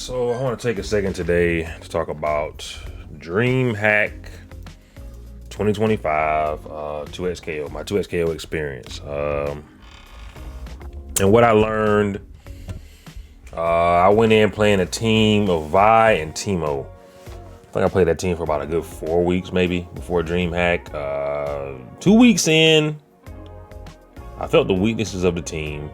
So I want to take a second today to talk about Dreamhack 2025 2XKO, my 2XKO experience, and what I learned. I went in playing a team of Vi and Timo. I think I played that team for about a good 4 weeks, maybe, before Dreamhack. 2 weeks in, I felt the weaknesses of the team,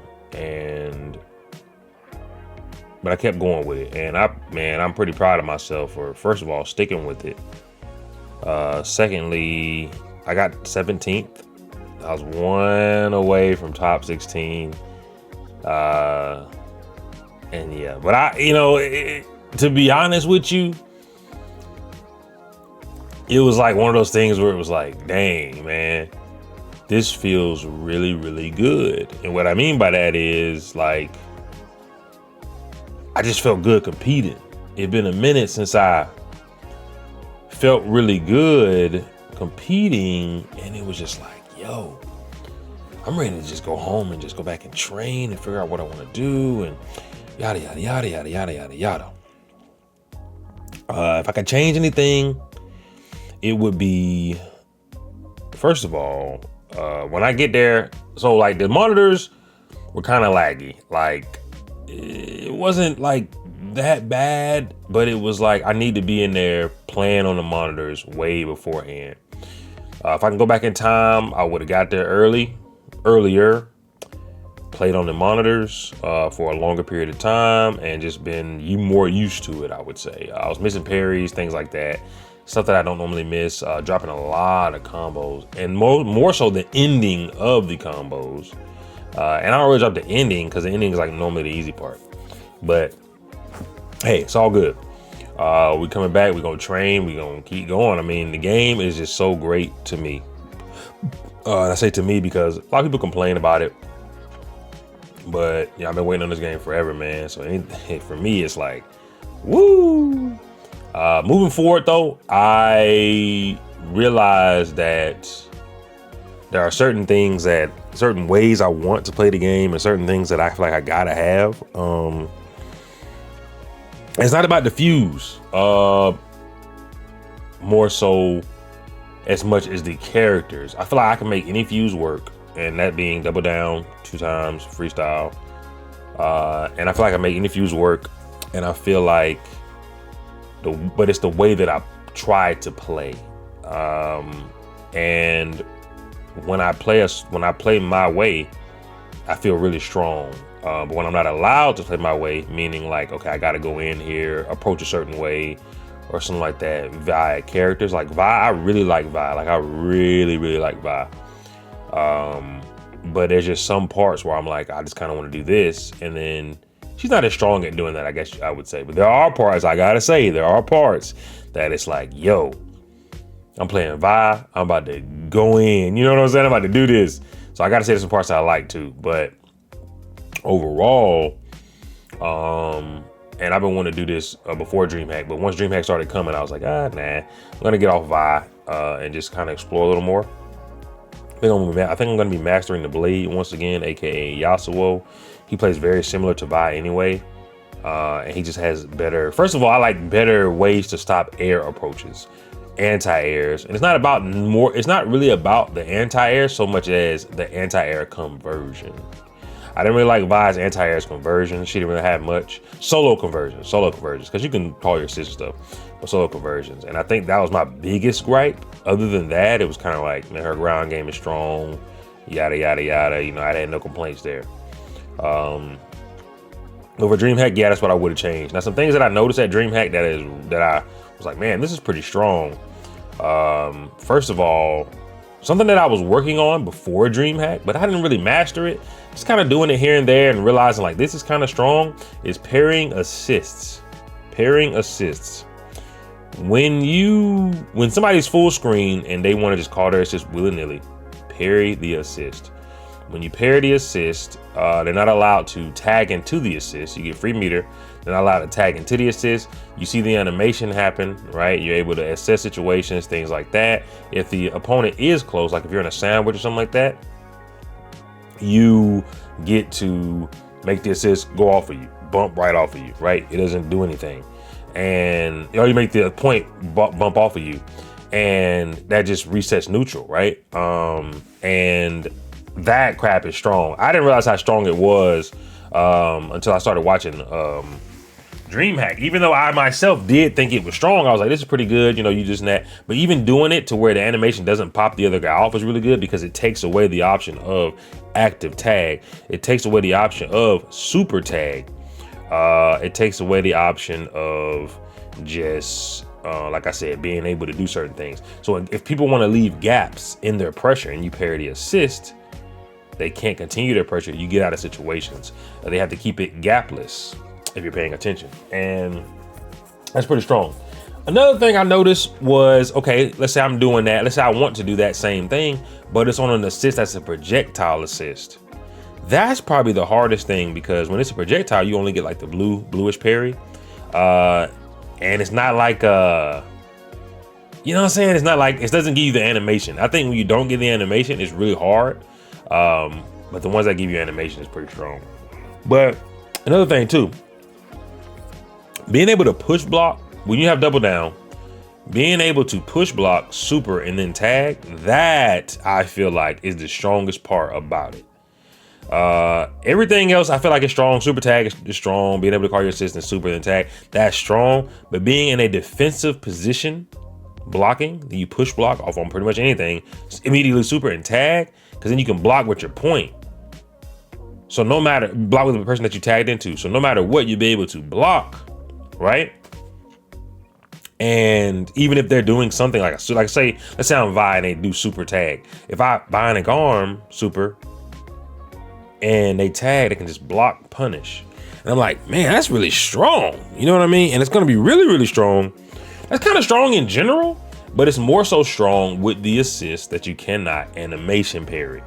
but I kept going with it. And I'm pretty proud of myself for, first of all, sticking with it. Secondly, I got 17th. I was one away from top 16. And yeah, but to be honest with you, it was like one of those things where it was like, dang, man, this feels really, really good. And what I mean by that is, like, I just felt good competing. It'd been a minute since I felt really good competing, and it was just like, yo, I'm ready to just go home and just go back and train and figure out what I want to do and yada, yada, yada, yada, yada, yada, yada. If I could change anything, it would be, first of all, when I get there, so like the monitors were kind of laggy. Like, it wasn't like that bad, but it was like I need to be in there playing on the monitors way beforehand. If I can go back in time, I would have got there earlier, played on the monitors for a longer period of time, and just been more used to it, I would say. I was missing parries, things like that. Stuff that I don't normally miss, dropping a lot of combos, and more so the ending of the combos. And I don't really drop the ending because the ending is like normally the easy part. But hey, it's all good. We coming back, we're gonna train, we're gonna keep going. I mean, the game is just so great to me. And I say to me because a lot of people complain about it. But yeah, I've been waiting on this game forever, man. So for me, it's like, woo! Moving forward though, I realized that there are certain ways I want to play the game and certain things that I feel like I gotta have. It's not about the fuse, more so as much as the characters. I feel like I can make any fuse work, and that being double down 2 times, freestyle. And I feel like I make any fuse work, and I feel like but it's the way that I try to play. And when I play my way, I feel really strong. But when I'm not allowed to play my way, meaning like, okay, I gotta go in here, approach a certain way or something like that, via characters. Like Vi, I really like Vi. Like I really, really like Vi. But there's just some parts where I'm like, I just kind of want to do this. And then she's not as strong at doing that, I guess I would say. But there are parts, I gotta say, there are parts that it's like, yo, I'm playing Vi, I'm about to go in. You know what I'm saying? I'm about to do this. So I gotta say there's some parts that I like too. But overall, and I've been wanting to do this before Dreamhack, but once Dreamhack started coming, I was like, nah, I'm gonna get off Vi and just kind of explore a little more. I think I'm gonna be mastering the blade once again, aka Yasuo. He plays very similar to Vi anyway, and he just has better. First of all, I like better ways to stop air approaches, anti-airs, and it's not really about the anti-air so much as the anti-air conversion. I didn't really like Vi's anti-air's conversion. She didn't really have much solo conversions, because you can call your assist stuff, but solo conversions. And I think that was my biggest gripe. Other than that, it was kind of like, man, her ground game is strong, yada, yada, yada. You know, I had no complaints there. Over Dreamhack, yeah, that's what I would have changed. Now, some things that I noticed at Dreamhack that I was like, man, this is pretty strong. First of all, something that I was working on before Dreamhack, but I didn't really master it. Just kind of doing it here and there and realizing like this is kind of strong, is pairing assists. Pairing assists. When somebody's full screen and they want to just call their assist willy-nilly, parry the assist. When you pair the assist, they're not allowed to tag into the assist. You get free meter. They're not allowed to tag into the assist. You see the animation happen, right? You're able to assess situations, things like that. If the opponent is close, like if you're in a sandwich or something like that, you get to make the assist go off of you. bump right off of you, right? It doesn't do anything. And you make the point bump off of you, and that just resets neutral, right? And that crap is strong. I didn't realize how strong it was until I started watching Dreamhack. Even though I myself did think it was strong, I was like, this is pretty good, you just that. But even doing it to where the animation doesn't pop the other guy off is really good, because it takes away the option of active tag. It takes away the option of super tag. It takes away the option of just, like I said, being able to do certain things. So if people want to leave gaps in their pressure and you parry assist, they can't continue their pressure. You get out of situations. They have to keep it gapless if you're paying attention. And that's pretty strong. Another thing I noticed was, okay, let's say I'm doing that. Let's say I want to do that same thing, but it's on an assist that's a projectile assist. That's probably the hardest thing, because when it's a projectile, you only get like the bluish parry. And it's not like, you know what I'm saying? It's not like, it doesn't give you the animation. I think when you don't get the animation, it's really hard. But the ones that give you animation is pretty strong. But another thing too, being able to push block when you have double down, being able to push block super and then tag, that I feel like is the strongest part about it. Everything else I feel like it's strong. Super tag is strong. Being able to call your assistant super and tag, that's strong. But being in a defensive position, blocking, you push block off on pretty much anything, immediately super and tag, because then you can block with your point. So no matter, block with the person that you tagged into. So no matter what, you'll be able to block, right? And even if they're doing something like say, let's say I'm Vi and they do super tag. If I bionic arm super and they tag, they can just block, punish. And I'm like, man, that's really strong. You know what I mean? And it's going to be really, really strong. That's kind of strong in general, but it's more so strong with the assist that you cannot animation parry.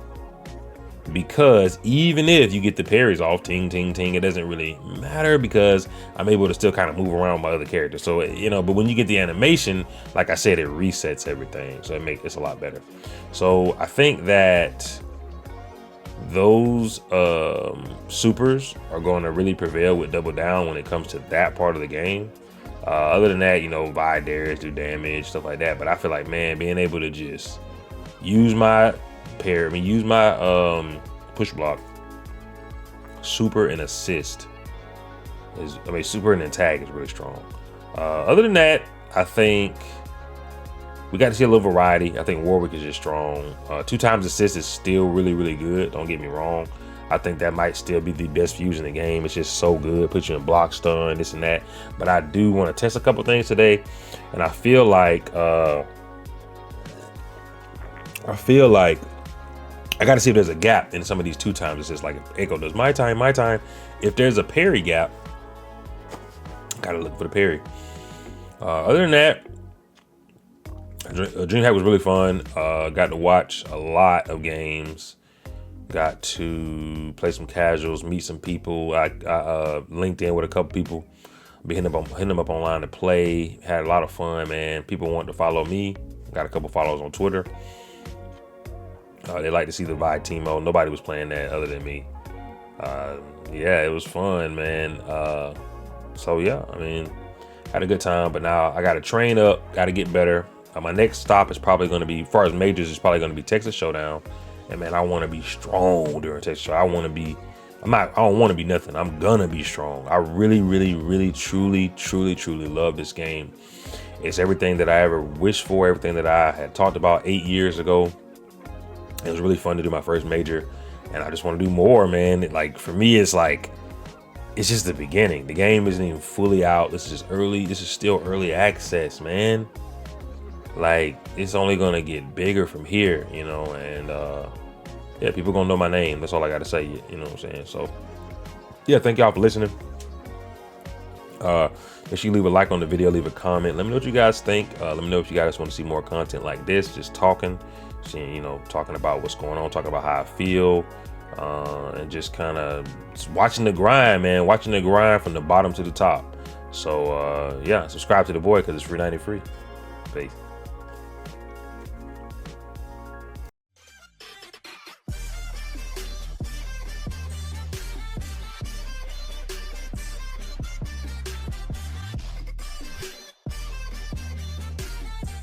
Because even if you get the parries off, ting, ting, ting, it doesn't really matter, because I'm able to still kind of move around my other characters. So, but when you get the animation, like I said, it resets everything. So it's a lot better. So I think that those supers are going to really prevail with double down when it comes to that part of the game. Other than that, Vi dares do damage, stuff like that. But I feel like, man, being able to just use my use my push block, super and assist super and then tag is really strong. Other than that, I think we got to see a little variety. I think Warwick is just strong. 2x assist is still really, really good. Don't get me wrong. I think that might still be the best fuse in the game. It's just so good. Puts you in block stun, this and that. But I do want to test a couple things today. And I feel like I got to see if there's a gap in some of these 2x. It's just like Echo does my time. If there's a parry gap, got to look for the parry. Other than that, Dreamhack was really fun. Got to watch a lot of games. Got to play some casuals, meet some people. I linked in with a couple people. Be hitting them up online to play. Had a lot of fun, man. People wanted to follow me. Got a couple followers on Twitter. They like to see the Vi team mode. Nobody was playing that other than me. Yeah, it was fun, man. So yeah, I mean, had a good time. But now I got to train up. Got to get better. My next stop is probably going to be, as far as majors, is probably going to be Texas Showdown. And man, I want to be strong during Texas Showdown. I don't want to be nothing. I'm gonna be strong. I really, really, really, truly, truly, truly love this game. It's everything that I ever wished for, everything that I had talked about 8 years ago. It was really fun to do my first major, and I just want to do more, man. For me, it's just the beginning. The game isn't even fully out. This is just early. This is still early access, man. It's only gonna get bigger from here, and yeah, people gonna know my name. That's all I gotta say, you know what I'm saying? So yeah, thank y'all for listening. Make sure you leave a like on the video, leave a comment. Let me know what you guys think. Let me know if you guys want to see more content like this, just talking, talking about what's going on, talking about how I feel, and just kind of watching the grind, man, watching the grind from the bottom to the top. So yeah, subscribe to the boy because it's free 90 free. Peace.